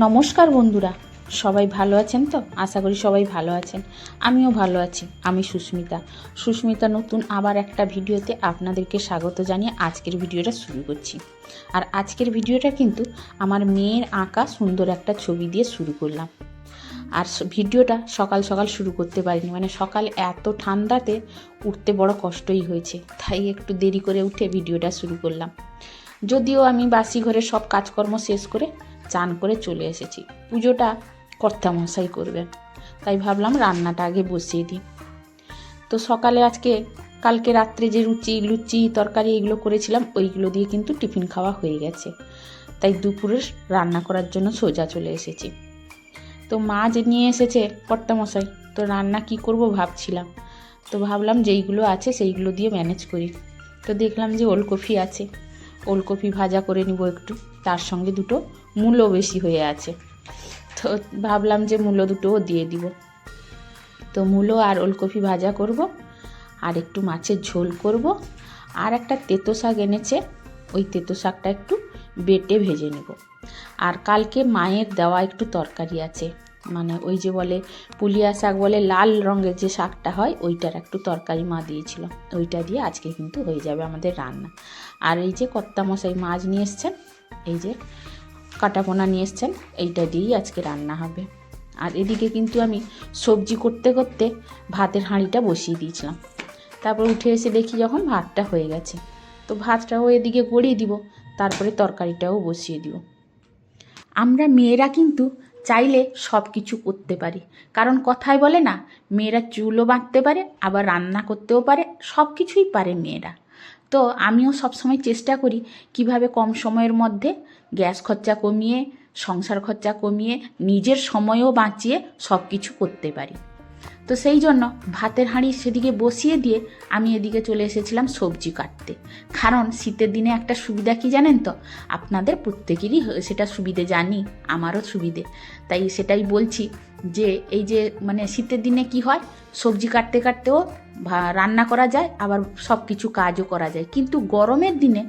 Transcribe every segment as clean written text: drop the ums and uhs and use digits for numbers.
নমস্কার বন্ধুরা, সবাই ভালো আছেন তো? আশা করি সবাই ভালো আছেন। আমিও ভালো আছি। আমি সুস্মিতা নতুন আবার একটা ভিডিওতে আপনাদেরকে স্বাগত জানিয়ে আজকের ভিডিওটা শুরু করছি। আর আজকের ভিডিওটা কিন্তু আমার মেয়ের আঁকা সুন্দর একটা ছবি দিয়ে শুরু করলাম। আর ভিডিওটা সকাল সকাল শুরু করতে পারিনি, মানে সকাল এত ঠান্ডাতে উঠতে বড় কষ্টই হয়েছে, তাই একটু দেরি করে উঠে ভিডিওটা শুরু করলাম। যদিও আমি বাসি ঘরে সব কাজকর্ম শেষ করে চান করে চলে এসেছি। পুজোটা কর্তামশাই করবেন, তাই ভাবলাম রান্নাটা আগে বসিয়ে দিই। তো সকালে কালকে রাত্রে যে লুচি তরকারি এগুলো করেছিলাম, ওইগুলো দিয়ে কিন্তু টিফিন খাওয়া হয়ে গেছে। তাই দুপুরে রান্না করার জন্য সোজা চলে এসেছি। তো মাছ নিয়ে এসেছে কর্তামশাই, তো রান্না কি করব ভাবছিলাম। তো ভাবলাম যেইগুলো আছে সেইগুলো দিয়ে ম্যানেজ করি। তো দেখলাম যে ওলকপি আছে, ওলকপি ভাজা করে নিব একটু, তার সঙ্গে দুটো মূলো বেশি হয়ে আছে, তো ভাবলাম যে মূলো দুটোও দিয়ে দিব। তো মূলো আর ওলকপি ভাজা করব, আর একটু মাছের ঝোল করব, আর একটা তেতো শাক এনেছে, ওই তেতো শাকটা একটু বেটে ভেজে নেব। আর কালকে মায়ের দেওয়া একটু তরকারি আছে, মানে ওই যে বলে পুলিয়া শাক বলে, লাল রঙের যে শাকটা হয়, ওইটার একটু তরকারি মা দিয়েছিল, ওইটা দিয়ে আজকে কিন্তু হয়ে যাবে আমাদের রান্না। আর এই যে কর্তামশাই মাছ নিয়ে এসছেন, এই যে কাটাপোনা নিয়ে এসছেন, এইটা দিয়েই আজকে রান্না হবে। আর এদিকে কিন্তু আমি সবজি করতে করতে ভাতের হাঁড়িটা বসিয়ে দিয়েছিলাম। তারপর উঠে এসে দেখি যখন ভাতটা হয়ে গেছে, তো ভাতটাও এদিকে গড়িয়ে দিব, তারপরে তরকারিটাও বসিয়ে দিব। আমরা মেয়েরা কিন্তু চাইলে সব কিছু করতে পারি, কারণ কথায় বলে না, মেয়েরা চুলও বাঁধতে পারে, আবার রান্না করতেও পারে, সব কিছুই পারে মেয়েরা। তো আমিও সবসময় চেষ্টা করি কিভাবে কম সময়ের মধ্যে গ্যাস খরচা কমিয়ে, সংসার খরচা কমিয়ে, নিজের সময়ও বাঁচিয়ে সব কিছু করতে পারি। তো সেই জন্য ভাতের হাঁড়ি সেদিকে বসিয়ে দিয়ে আমি এদিকে চলে এসেছিলাম সবজি কাটতে। কারণ শীতের দিনে একটা সুবিধা কি জানেন তো, আপনাদের প্রত্যেকেরই সেটা সুবিধে, জানি আমারও সুবিধে, তাই সেটাই বলছি যে এই যে মানে শীতের দিনে কি হয়, সবজি কাটতে কাটতেও রান্না করা যায়, আবার সব কিছু কাজও করা যায়। কিন্তু গরমের দিনে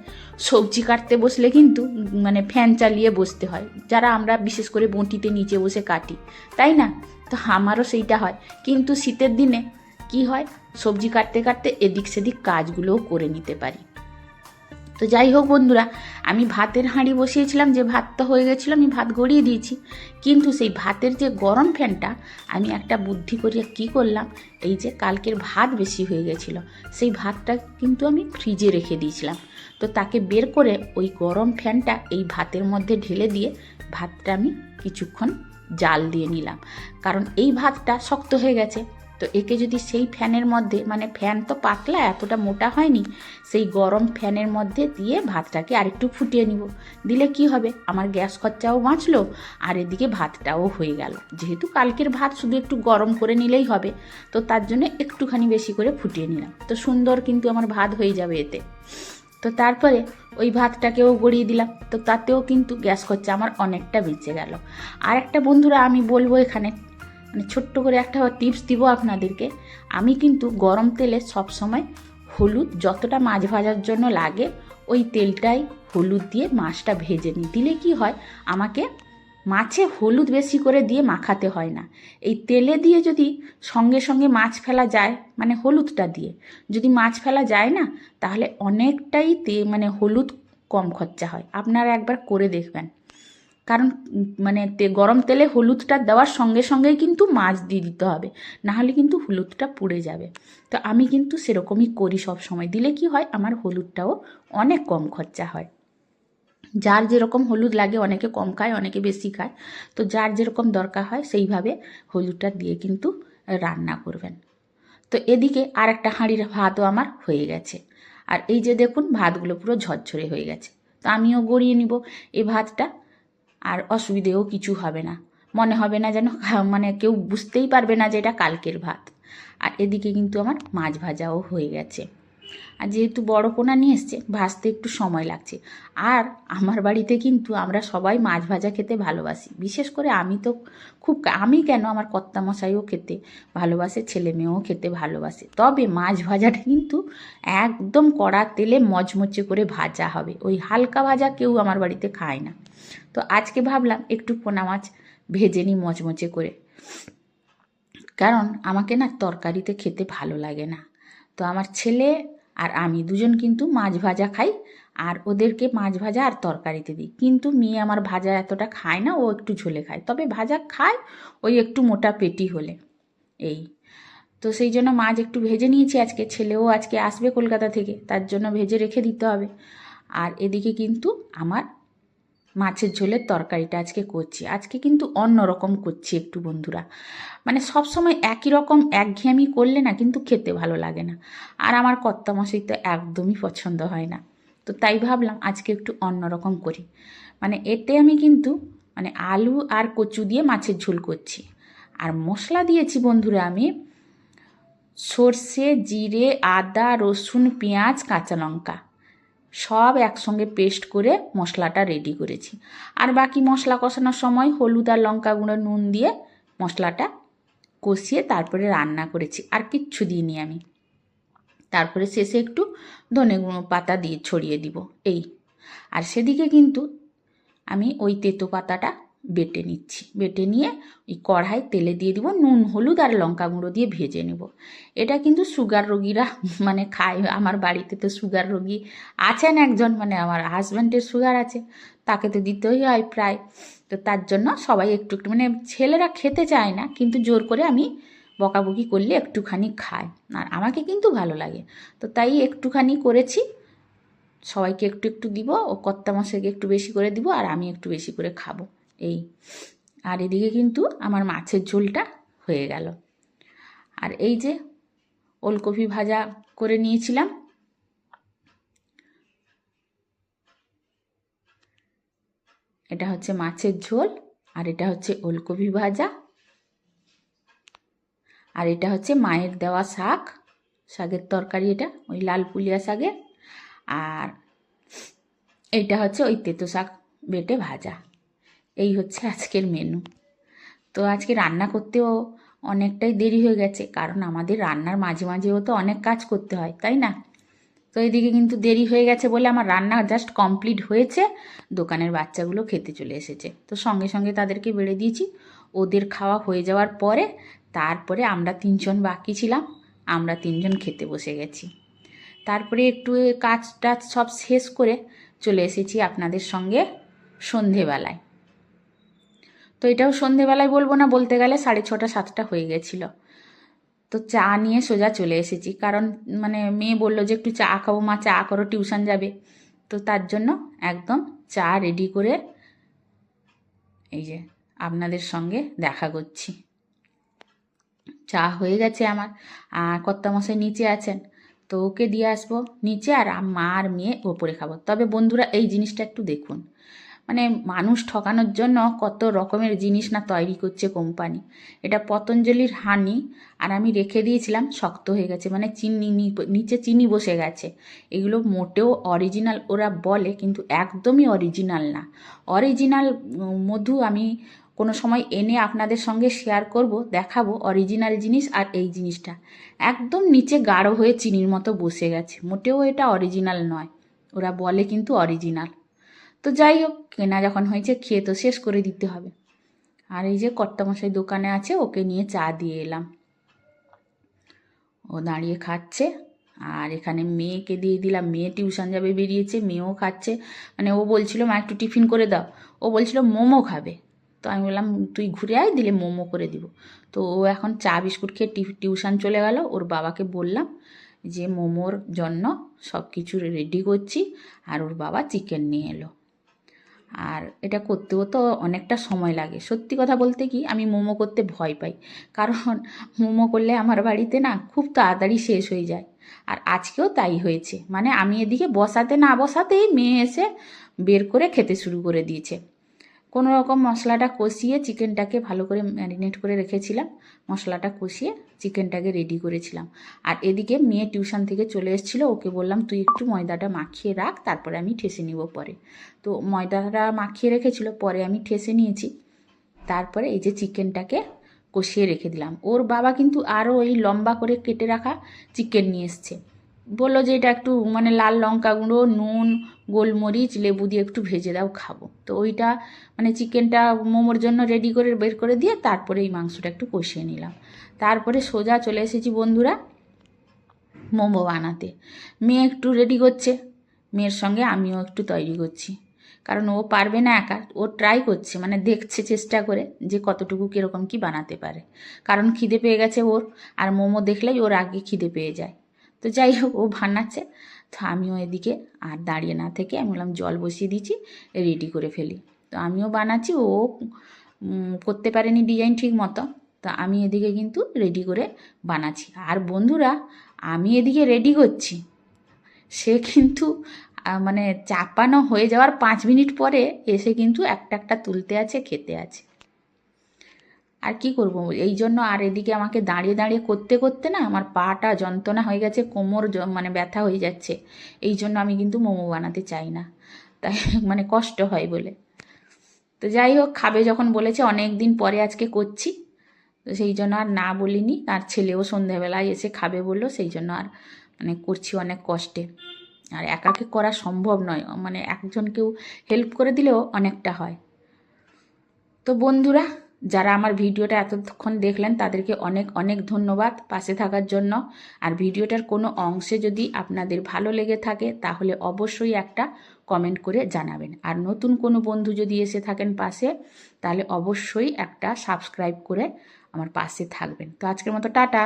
সবজি কাটতে বসলে কিন্তু মানে ফ্যান চালিয়ে বসতে হয়, যারা আমরা বিশেষ করে বঁটিতে নিচে বসে কাটি, তাই না? তো আমারও সেইটা হয়। কিন্তু শীতের দিনে কি হয়, সবজি কাটতে কাটতে এদিক সেদিক কাজগুলোও করে নিতে পারি। তো যাই হোক বন্ধুরা, আমি ভাতের হাঁড়ি বসিয়েছিলাম, যে ভাতটা হয়ে গেছিলো আমি ভাত গড়িয়ে দিয়েছি, কিন্তু সেই ভাতের যে গরম ফ্যানটা আমি একটা বুদ্ধি করিয়া কী করলাম, এই যে কালকের ভাত বেশি হয়ে গেছিলো, সেই ভাতটা কিন্তু আমি ফ্রিজে রেখে দিয়েছিলাম। তো তাকে বের করে ওই গরম ফ্যানটা এই ভাতের মধ্যে ঢেলে দিয়ে ভাতটা আমি কিছুক্ষণ জাল দিয়ে নিলাম, কারণ এই ভাতটা শক্ত হয়ে গেছে। তো একে যদি সেই ফ্যানের মধ্যে, মানে ফ্যান তো পাতলা, এতটা মোটা হয়নি, সেই গরম ফ্যানের মধ্যে দিয়ে ভাতটাকে আরেকটু ফুটিয়ে নিব, দিলে কি হবে, আমার গ্যাস খরচাও বাঁচলো, আর এদিকে ভাতটাও হয়ে গেল। যেহেতু কালকের ভাত শুধু একটু গরম করে নিলেই হবে, তো তার জন্য একটুখানি বেশি করে ফুটিয়ে নিলাম, তো সুন্দর কিন্তু আমার ভাত হয়ে যাবে এতে। তো তারপরে ওই ভাতটাকেও গড়িয়ে দিলাম, তো তাতেও কিন্তু গ্যাস খরচা আমার অনেকটা বেঁচে গেল। আর একটা বন্ধুরা আমি বলবো এখানে, মানে ছোট্ট করে একটা টিপস দিব আপনাদেরকে। আমি কিন্তু গরম তেলে সবসময় হলুদ যতটা মাছ ভাজার জন্য লাগে, ওই তেলটাই হলুদ দিয়ে মাছটা ভেজে নিই, দিলে কি হয়, আমাকে মাছে হলুদ বেশি করে দিয়ে মাখাতে হয় না। এই তেলে দিয়ে যদি সঙ্গে সঙ্গে মাছ ফেলা যায়, মানে হলুদটা দিয়ে যদি মাছ ফেলা যায় না, তাহলে অনেকটাই মানে হলুদ কম খরচা হয়। আপনারা একবার করে দেখবেন, কারণ মানে গরম তেলে হলুদটা দেওয়ার সঙ্গে সঙ্গেই কিন্তু মাছ দিয়ে দিতে হবে, নাহলে কিন্তু হলুদটা পুড়ে যাবে। তো আমি কিন্তু সেরকমই করি সব সময়, দিলে কি হয়, আমার হলুদটাও অনেক কম খরচা হয়। যার যেরকম হলুদ লাগে, অনেকে কম খায়, অনেকে বেশি খায়, তো যার যেরকম দরকার হয় সেইভাবে হলুদটা দিয়ে কিন্তু রান্না করবেন। তো এদিকে আর একটা হাঁড়ির ভাতও আমার হয়ে গেছে, আর এই যে দেখুন ভাতগুলো পুরো ঝরঝরে হয়ে গেছে। তো আমিও গড়িয়ে নিব এই ভাতটা, আর অসুবিধেও কিছু হবে না, মনে হবে না যেন মানে কেউ বুঝতেই পারবে না যে এটা কালকের ভাত। আর এদিকে কিন্তু আমার মাছ ভাজাও হয়ে গেছে। আর যেহেতু বড় পোনা নিয়ে এসছে, ভাজতে একটু সময় লাগছে। আর আমার বাড়িতে কিন্তু আমরা সবাই মাছ ভাজা খেতে ভালোবাসি। বিশেষ করে আমি তো খুব, আমি কেন, আমার কর্তামশাইও খেতে ভালোবাসে, ছেলে মেয়েও খেতে ভালোবাসে। তবে মাছ ভাজাটা কিন্তু একদম কড়া তেলে মচমচে করে ভাজা হবে। ওই হালকা ভাজা কেউ আমার বাড়িতে খায় না। তো আজকে ভাবলাম একটু পোনা মাছ ভেজে নিই মচমচে করে, কারণ আমাকে না তরকারিতে খেতে ভালো লাগে না। তো আমার ছেলে আর আমি দুজন কিন্তু মাছ ভাজা খাই, আর ওদেরকে মাছ ভাজা আর তরকারিতে দিই। কিন্তু মেয়ে আমার ভাজা এতটা খায় না, ও একটু ঝোলে খায়, তবে ভাজা খায় ওই একটু মোটা পেটি হলে। এই তো সেই জন্য মাছ একটু ভেজে নিয়েছি আজকে। ছেলেও আজকে আসবে কলকাতা থেকে, তার জন্য ভেজে রেখে দিতে হবে। আর এদিকে কিন্তু আমার মাছের ঝোলের তরকারিটা আজকে করছি। আজকে কিন্তু অন্য রকম করছি একটু বন্ধুরা। মানে সব সময় একই রকম একঘেয়েমি করলে না কিন্তু খেতে ভালো লাগে না। আর আমার কর্তামশাই তো একদমই পছন্দ হয় না। তো তাই ভাবলাম আজকে একটু অন্য রকম করি। মানে এতে আমি কিন্তু মানে আলু আর কচু দিয়ে মাছের ঝোল করছি। আর মশলা দিয়েছি বন্ধুরা আমি সর্ষে, জিরে, আদা, রসুন, পেঁয়াজ, কাঁচা লঙ্কা সব একসঙ্গে পেস্ট করে মশলাটা রেডি করেছি। আর বাকি মশলা কষানোর সময় হলুদ আর লঙ্কা গুঁড়ো, নুন দিয়ে মশলাটা কষিয়ে তারপরে রান্না করেছি। আর কিচ্ছু দিইনি আমি। তারপরে শেষে একটু ধনে গুঁড়ো পাতা দিয়ে ছড়িয়ে দিব এই। আর সেদিকে কিন্তু আমি ওই তেতো পাতাটা বেটে নিচ্ছি। বেটে নিয়ে ওই কড়াই তেলে দিয়ে দিব, নুন, হলুদ আর লঙ্কা গুঁড়ো দিয়ে ভেজে নেব। এটা কিন্তু সুগার রোগীরা মানে খায়। আমার বাড়িতে তো সুগার রোগী আছেন একজন, মানে আমার হাজব্যান্ডের সুগার আছে, তাকে তো দিতেই হয় প্রায়। তো তার জন্য সবাই একটু একটু, মানে ছেলেরা খেতে চায় না, কিন্তু জোর করে আমি বকাবকি করলে একটুখানি খায়। আর আমাকে কিন্তু ভালো লাগে, তো তাই একটুখানি করেছি। সবাইকে একটু একটু দিব, ও কর্তামশাইকে একটু বেশি করে দিব, আর আমি একটু বেশি করে খাবো এই। আর এদিকে কিন্তু আমার মাছের ঝোলটা হয়ে গেল। আর এই যে ওলকপি ভাজা করে নিয়েছিলাম, এটা হচ্ছে মাছের ঝোল, আর এটা হচ্ছে ওলকপি ভাজা, আর এটা হচ্ছে মায়ের দেওয়া শাক, শাকের তরকারি, এটা ওই লাল পুলিয়া শাকের। আর এইটা হচ্ছে ওই তেতো শাক বেটে ভাজা। এই হচ্ছে আজকের মেনু। তো আজকে রান্না করতেও অনেকটাই দেরি হয়ে গেছে, কারণ আমাদের রান্নার মাঝে মাঝেও তো অনেক কাজ করতে হয়, তাই না? তো এদিকে কিন্তু দেরি হয়ে গেছে বলে আমার রান্না জাস্ট কমপ্লিট হয়েছে, দোকানের বাচ্চাগুলো খেতে চলে এসেছে। তো সঙ্গে সঙ্গে তাদেরকে বেড়ে দিয়েছি। ওদের খাওয়া হয়ে যাওয়ার পরে তারপরে আমরা তিনজন বাকি ছিলাম, আমরা তিনজন খেতে বসে গেছি। তারপরে একটু কাজ টাজ সব শেষ করে চলে এসেছি আপনাদের সঙ্গে সন্ধেবেলায়। তো এটাও সন্ধেবেলায় বলবো না, বলতে গেলে 6:30 7টা হয়ে গেছিলো। তো চা নিয়ে সোজা চলে এসেছি, কারণ মানে মেয়ে বললো যে একটু চা খাবো মা, চা করো, টিউশন যাবে। তো তার জন্য একদম চা রেডি করে এই যে আপনাদের সঙ্গে দেখা করছি। চা হয়ে গেছে আমার, আর কর্তামশাই নিচে আছেন, তো ওকে দিয়ে আসবো নিচে, আর মা আর মেয়ে ওপরে খাবো। তবে বন্ধুরা এই জিনিসটা একটু দেখুন, মানে মানুষ ঠকানোর জন্য কত রকমের জিনিস না তৈরি করছে কোম্পানি। এটা পতঞ্জলির হানি, আর আমি রেখে দিয়েছিলাম, শক্ত হয়ে গেছে, মানে চিনি নিচে চিনি বসে গেছে। এগুলো মোটেও অরিজিনাল ওরা বলে, কিন্তু একদমই অরিজিনাল না। অরিজিনাল মধু আমি কোনো সময় এনে আপনাদের সঙ্গে শেয়ার করব, দেখাবো অরিজিনাল জিনিস। আর এই জিনিসটা একদম নিচে গাঢ় হয়ে চিনির মতো বসে গেছে, মোটেও এটা অরিজিনাল নয়। ওরা বলে কিন্তু অরিজিনাল। তো যাই হোক, কেনা যখন হয়েছে খেয়ে তো শেষ করে দিতে হবে। আর এই যে কর্তামশাই দোকানে আছে, ওকে নিয়ে চা দিয়ে এলাম, ও দাঁড়িয়ে খাচ্ছে। আর এখানে মেয়েকে দিয়ে দিলাম, মেয়ে টিউশন যাবে বেরিয়েছে, মেয়েও খাচ্ছে। মানে ও বলছিল মা একটু টিফিন করে দাও, ও বলছিল মোমো খাবে। তো আমি বললাম তুই ঘুরে আয়, দিলে মোমো করে দিব। তো ও এখন চা বিস্কুট খেয়ে টিউশন চলে গেল। ওর বাবাকে বললাম যে মোমোর জন্য সব কিছু রেডি করছি, আর ওর বাবা চিকেন নিয়ে এলো। আর এটা করতেও তো অনেকটা সময় লাগে। সত্যি কথা বলতে কি, আমি মোমো করতে ভয় পাই, কারণ মোমো করলে আমার বাড়িতে না খুব তাড়াতাড়ি শেষ হয়ে যায়। আর আজকেও তাই হয়েছে, মানে আমি এদিকে বসাতে না বসাতেই মেয়ে এসে বের করে খেতে শুরু করে দিয়েছে। কোনো রকম মশলাটা কষিয়ে চিকেনটাকে ভালো করে ম্যারিনেট করে রেখেছিলাম, মশলাটা কষিয়ে চিকেনটাকে রেডি করেছিলাম। আর এদিকে মেয়ে টিউশন থেকে চলে এসেছিলো, ওকে বললাম তুই একটু ময়দাটা মাখিয়ে রাখ, তারপরে আমি ঠেসে নিব পরে। তো ময়দাটা মাখিয়ে রেখেছিল, পরে আমি ঠেসে নিয়েছি। তারপরে এই যে চিকেনটাকে কষিয়ে রেখে দিলাম। ওর বাবা কিন্তু আরও ওই লম্বা করে কেটে রাখা চিকেন নিয়ে এসছে, বললো যে এটা একটু মানে লাল লঙ্কা গুঁড়ো, নুন, গোলমরিচ, লেবু দিয়ে একটু ভেজে দাও, খাবো। তো ওইটা মানে চিকেনটা মোমোর জন্য রেডি করে বের করে দিয়ে তারপরে এই মাংসটা একটু কষিয়ে নিলাম। তারপরে সোজা চলে এসেছি বন্ধুরা মোমো বানাতে। মেয়ে একটু রেডি করছে, মেয়ের সঙ্গে আমিও একটু তৈরি করছি, কারণ ও পারবে না একা, ও ট্রাই করছে, মানে দেখছে চেষ্টা করে যে কতটুকু কীরকম কি বানাতে পারে। কারণ খিদে পেয়ে গেছে ওর, আর মোমো দেখলেই ওর আগে খিদে পেয়ে যায়। তো যাই হোক, ও বানাচ্ছে, তো আমিও এদিকে আর দাঁড়িয়ে না থেকে আমি বললাম জল বসিয়ে দিচ্ছি, রেডি করে ফেলি। তো আমিও বানাচ্ছি, ও করতে পারেনি ডিজাইন ঠিক মতো, তো আমি এদিকে কিন্তু রেডি করে বানাচ্ছি। আর বন্ধুরা, আমি এদিকে রেডি করছি, সে কিন্তু মানে চাপানো হয়ে যাওয়ার 5 মিনিট পরে এসে কিন্তু একটা একটা তুলতে আছে, খেতে আছে। আর কি করব, এই জন্য আর এদিকে আমাকে দাঁড়িয়ে দাঁড়িয়ে করতে করতে না আমার পাটা যন্ত্রণা হয়ে গেছে, কোমর মানে ব্যথা হয়ে যাচ্ছে। এই জন্য আমি কিন্তু মোমো বানাতে চাই না, তাই মানে কষ্ট হয় বলে। তো যাই হোক, খাবে যখন বলেছে, অনেক দিন পরে আজকে করছি, তো সেই জন্য আর না বলিনি। আর ছেলেও সন্ধ্যাবেলায় এসে খাবে বললো, সেই জন্য আর মানে করছি অনেক কষ্টে। আর একাকে করা সম্ভব নয়, মানে একজনকেও হেল্প করে দিলেও অনেকটা হয়। তো বন্ধুরা, যারা আমার ভিডিওটা এতক্ষণ দেখলেন তাদেরকে অনেক অনেক ধন্যবাদ পাশে থাকার জন্য। আর ভিডিওটার কোনো অংশে যদি আপনাদের ভালো লেগে থাকে তাহলে অবশ্যই একটা কমেন্ট করে জানাবেন। আর নতুন কোনো বন্ধু যদি এসে থাকেন পাশে, তাহলে অবশ্যই একটা সাবস্ক্রাইব করে আমার পাশে থাকবেন। তো আজকের মতো টাটা।